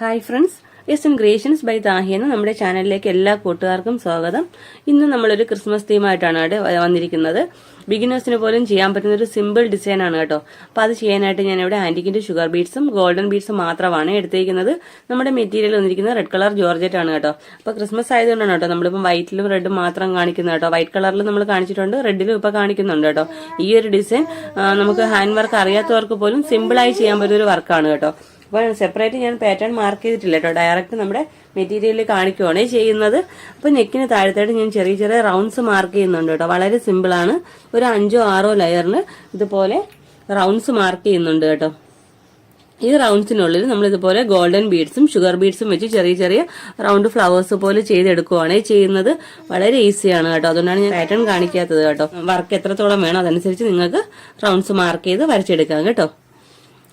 Hi friends, S in creations by Tahi എന്ന നമ്മുടെ ചാനലിലേക്ക് എല്ലാ കൂട്ടുകാർക്കും സ്വാഗതം. ഇന്ന് നമ്മളൊരു ക്രിസ്മസ് തീമായിട്ടാണ് കേട്ടോ വന്നിരിക്കുന്നത്. ബിഗിനേഴ്സിന് പോലും ചെയ്യാൻ പറ്റുന്ന ഒരു സിമ്പിൾ ഡിസൈൻ ആണ് കേട്ടോ. അപ്പോൾ അത് ചെയ്യാനായിട്ട് ഞാൻ ഇവിടെ ആന്റിക്കിന്റെ ഷുഗർ ബീഡ്സും ഗോൾഡൻ ബീഡ്സും മാത്രമാണ് എടുത്തിരിക്കുന്നത്. നമ്മുടെ മെറ്റീരിയൽ വന്നിരിക്കുന്നത് റെഡ് കളർ ജോർജറ്റ് ആണ് കേട്ടോ. അപ്പോൾ ക്രിസ്മസ് ആയതുകൊണ്ടാണ് കേട്ടോ നമ്മളിപ്പം വൈറ്റിലും റെഡും മാത്രം കാണിക്കുന്നത് കേട്ടോ. വൈറ്റ് കളറിൽ നമ്മൾ കാണിച്ചിട്ടുണ്ട്, റെഡിലും ഇപ്പൊ കാണിക്കുന്നുണ്ട് കേട്ടോ. ഈ ഒരു ഡിസൈൻ നമുക്ക് ഹാൻഡ് വർക്ക് അറിയാത്തവർക്ക് പോലും സിമ്പിളായി ചെയ്യാൻ പറ്റുന്ന ഒരു വർക്കാണ് കേട്ടോ. അപ്പോൾ സെപ്പറേറ്റ് ഞാൻ പാറ്റേൺ മാർക്ക് ചെയ്തിട്ടില്ല കേട്ടോ, ഡയറക്റ്റ് നമ്മുടെ മെറ്റീരിയലിൽ കാണിക്കുവാണ് ചെയ്യുന്നത്. അപ്പോൾ നെക്കിന് താഴത്തായിട്ട് ഞാൻ ചെറിയ ചെറിയ റൗണ്ട്സ് മാർക്ക് ചെയ്യുന്നുണ്ട് കേട്ടോ. വളരെ സിമ്പിളാണ്. ഒരു 5-6 ലെയറിന് ഇതുപോലെ റൗണ്ട്സ് മാർക്ക് ചെയ്യുന്നുണ്ട് കേട്ടോ. ഈ റൗണ്ട്സിനുള്ളിൽ നമ്മൾ ഇതുപോലെ ഗോൾഡൻ ബീഡ്സും ഷുഗർ ബീഡ്സും വെച്ച് ചെറിയ ചെറിയ റൗണ്ട് ഫ്ലവേഴ്സ് പോലെ ചെയ്തെടുക്കുവാണ് ചെയ്യുന്നത്. വളരെ ഈസിയാണ് കേട്ടോ. അതുകൊണ്ടാണ് ഞാൻ പാറ്റേൺ കാണിക്കാത്തത് കേട്ടോ. വർക്ക് എത്രത്തോളം വേണം അതനുസരിച്ച് നിങ്ങൾക്ക് റൗണ്ട്സ് മാർക്ക് ചെയ്ത് വരച്ചെടുക്കാം കേട്ടോ.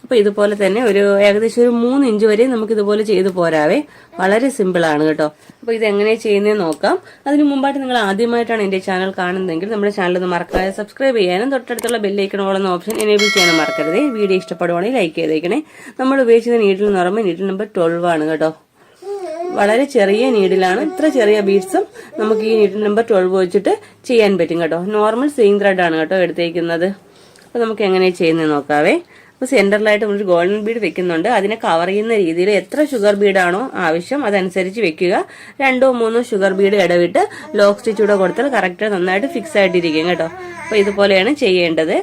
അപ്പൊ ഇതുപോലെ തന്നെ ഏകദേശം ഒരു 3 ഇഞ്ച് വരെ നമുക്ക് ഇതുപോലെ ചെയ്തു പോരാവേ. വളരെ സിമ്പിൾ ആണ് കേട്ടോ. അപ്പൊ ഇത് എങ്ങനെ ചെയ്യുന്നതെന്ന് നോക്കാം. അതിനു മുമ്പായിട്ട് നിങ്ങൾ ആദ്യമായിട്ടാണ് എന്റെ ചാനൽ കാണുന്നതെങ്കിൽ നമ്മുടെ ചാനൽ ഒന്ന് മറക്കാതെ സബ്സ്ക്രൈബ് ചെയ്യാനും തൊട്ടടുത്തുള്ള ബെല്ലൈക്കൺ ഓളുന്ന ഓപ്ഷൻ എനേബിൾ ചെയ്യാനും മറക്കരുതേ. വീഡിയോ ഇഷ്ടപ്പെടുവാണെങ്കിൽ ലൈക്ക് ചെയ്തേക്കണേ. നമ്മൾ ഉപയോഗിക്കുന്ന നീഡിൽ എന്ന് പറയുമ്പോൾ നീഡിൽ നമ്പർ 12 ആണ് കേട്ടോ. വളരെ ചെറിയ നീഡിലാണ്. ഇത്ര ചെറിയ ബീഡ്സും നമുക്ക് ഈ നീഡിൽ നമ്പർ 12 വെച്ചിട്ട് ചെയ്യാൻ പറ്റും കേട്ടോ. നോർമൽ സെയിം ത്രെഡ് ആണ് കേട്ടോ എടുത്തേക്കുന്നത്. അപ്പൊ നമുക്ക് എങ്ങനെ ചെയ്യുന്നത് നോക്കാവേ. അപ്പോൾ സെന്ററിലായിട്ട് നമ്മളൊരു ഗോൾഡൻ ബീഡ് വെക്കുന്നുണ്ട്. അതിനെ കവർ ചെയ്യുന്ന രീതിയിൽ എത്ര ഷുഗർ ബീഡാണോ ആവശ്യം അതനുസരിച്ച് വെക്കുക. 2-3 ഷുഗർ ബീഡ് ഇടവിട്ട് ലോക്ക് സ്റ്റിച്ച് കൂടെ കൊടുത്താൽ കറക്റ്റ് നന്നായിട്ട് ഫിക്സ് ആയിട്ടിരിക്കും കേട്ടോ. അപ്പോൾ ഇതുപോലെയാണ് ചെയ്യേണ്ടത്.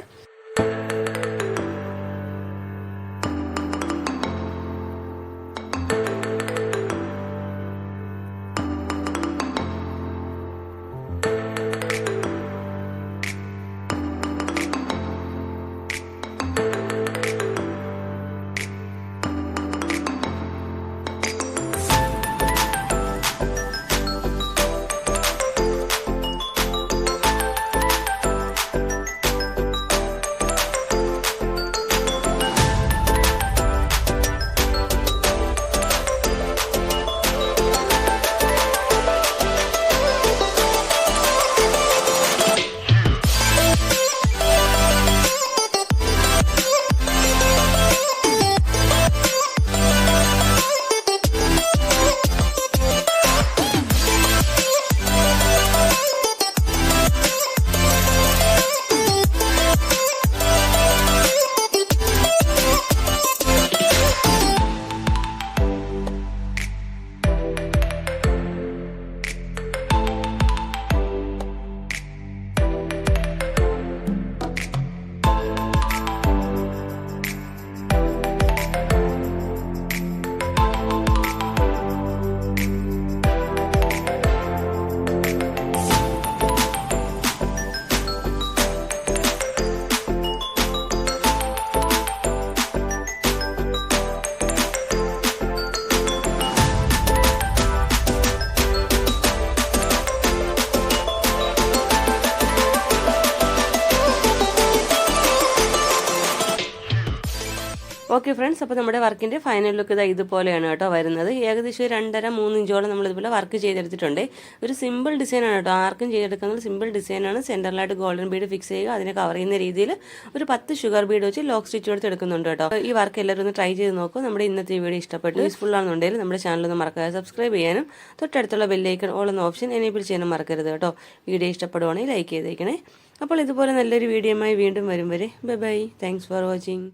ഓക്കെ ഫ്രണ്ട്സ്, അപ്പോൾ നമ്മുടെ വർക്കിന്റെ ഫൈനൽ ലുക്ക് ഇതാ ഇതുപോലെയാണ് കേട്ടോ വരുന്നത്. ഏകദേശം 2.5-3 ഇഞ്ചോളം നമ്മൾ ഇതുപോലെ വർക്ക് ചെയ്തെടുത്തിട്ടുണ്ട്. ഒരു സിമ്പിൾ ഡിസൈനാണ് കേട്ടോ. ആർക്കും ചെയ്തെടുക്കുന്ന സിമ്പിൾ ഡിസൈനാണ്. സെന്ററിലായിട്ട് ഗോൾഡൻ ബീഡ് ഫിക്സ് ചെയ്യുക. അതിനെ കവർ ചെയ്യുന്ന രീതിയിൽ ഒരു 10 ഷുഗർ ബീഡ് വെച്ച് ലോക്ക് സ്റ്റിച്ച് കൊടുത്ത് എടുക്കുന്നുണ്ട് കേട്ടോ. ഈ വർക്ക് എല്ലാവരും ഒന്ന് ട്രൈ ചെയ്ത് നോക്കും. നമ്മുടെ ഇന്നത്തെ വീഡിയോ ഇഷ്ടപ്പെട്ടു യൂസ്ഫുൾ ആണെന്നുണ്ടെങ്കിൽ നമ്മുടെ ചാനൽ ഒന്ന് മറക്കാതെ സബ്സ്ക്രൈബ് ചെയ്യാനും തൊട്ടടുത്തുള്ള ബെല്ലൈക്കൺ ഓൾ എന്ന ഓപ്ഷൻ എനേബിൾ ചെയ്യാനും മറക്കരുത് കേട്ടോ. വീഡിയോ ഇഷ്ടപ്പെടുവാണെങ്കിൽ ലൈക്ക് ചെയ്തേക്കണേ. അപ്പോൾ ഇതുപോലെ നല്ലൊരു വീഡിയോയുമായി വീണ്ടും വരും വരെ bye bye. Thanks for watching.